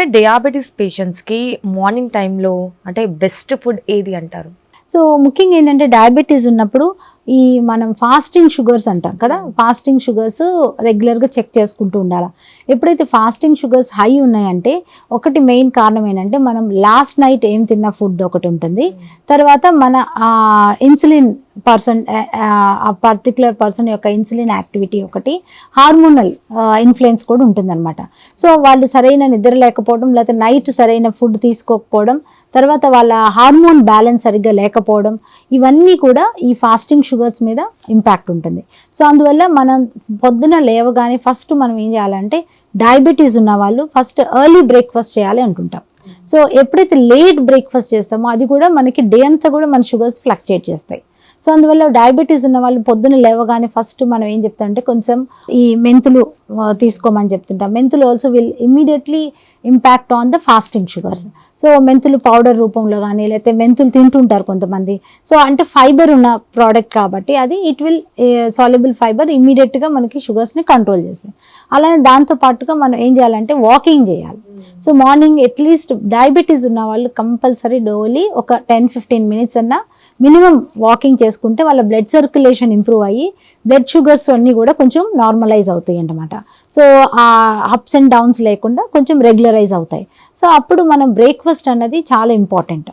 అంటే డయాబెటీస్ పేషెంట్స్కి మార్నింగ్ టైంలో అంటే బెస్ట్ ఫుడ్ ఏది అంటారు? సో ముఖ్యంగా ఏంటంటే డయాబెటీస్ ఉన్నప్పుడు ఈ మనం ఫాస్టింగ్ షుగర్స్ అంటాం కదా, ఫాస్టింగ్ షుగర్స్ రెగ్యులర్గా చెక్ చేసుకుంటూ ఉండాలి. ఎప్పుడైతే ఫాస్టింగ్ షుగర్స్ హై ఉన్నాయంటే ఒకటి మెయిన్ కారణం ఏంటంటే మనం లాస్ట్ నైట్ ఏం తిన్న ఫుడ్ ఒకటి ఉంటుంది, తర్వాత మన ఇన్సులిన్ ఆ పర్టికులర్ పర్సన్ యొక్క ఇన్సులిన్ యాక్టివిటీ ఒకటి, హార్మోనల్ ఇన్ఫ్లుయెన్స్ కూడా ఉంటుందన్నమాట. సో వాళ్ళు సరైన నిద్ర లేకపోవడం, లేకపోతే నైట్ సరైన ఫుడ్ తీసుకోకపోవడం, తర్వాత వాళ్ళ హార్మోన్ బ్యాలెన్స్ సరిగ్గా లేకపోవడం, ఇవన్నీ కూడా ఈ ఫాస్టింగ్ షుగర్స్ మీద ఇంపాక్ట్ ఉంటుంది. సో అందువల్ల మనం పొద్దున లేవగానే ఫస్ట్ మనం ఏం చేయాలంటే డయాబెటీస్ ఉన్న వాళ్ళు ఫస్ట్ ఎర్లీ బ్రేక్ఫాస్ట్ చేయాలి అంటుంటాం. సో ఎప్పుడైతే లేట్ బ్రేక్ఫాస్ట్ చేస్తామో అది కూడా మనకి డే అంతా కూడా మన షుగర్స్ ఫ్లక్చుయేట్ చేస్తాయి. సో అందువల్ల డయాబెటీస్ ఉన్న వాళ్ళు పొద్దున్న లేవగానే ఫస్ట్ మనం ఏం చెప్తామంటే కొంచెం ఈ మెంతులు తీసుకోమని చెప్తుంటాం. మెంతులు also will immediately impact on the fasting sugars. So మెంతులు పౌడర్ రూపంలో కానీ లేకపోతే మెంతులు తింటుంటారు కొంతమంది. సో అంటే ఫైబర్ ఉన్న ప్రోడక్ట్ కాబట్టి అది ఇట్ విల్ సాల్యుబుల్ ఫైబర్ ఇమ్మీడియట్గా మనకి షుగర్స్ని కంట్రోల్ చేస్తాయి. అలానే దాంతో పాటుగా మనం ఏం చేయాలంటే వాకింగ్ చేయాలి. సో మార్నింగ్ అట్లీస్ట్ డయాబెటీస్ ఉన్న వాళ్ళు కంపల్సరీ డైలీ ఒక 10-15 minutes అన్నా మినిమం వాకింగ్ చేసుకుంటే వాళ్ళ బ్లడ్ సర్క్యులేషన్ ఇంప్రూవ్ అయ్యి బ్లడ్ షుగర్స్ అన్నీ కూడా కొంచెం నార్మలైజ్ అవుతాయి అన్నమాట. సో ఆ అప్స్ అండ్ డౌన్స్ లేకుండా కొంచెం రెగ్యులరైజ్ అవుతాయి. సో అప్పుడు మనం బ్రేక్ఫాస్ట్ అన్నది చాలా ఇంపార్టెంట్.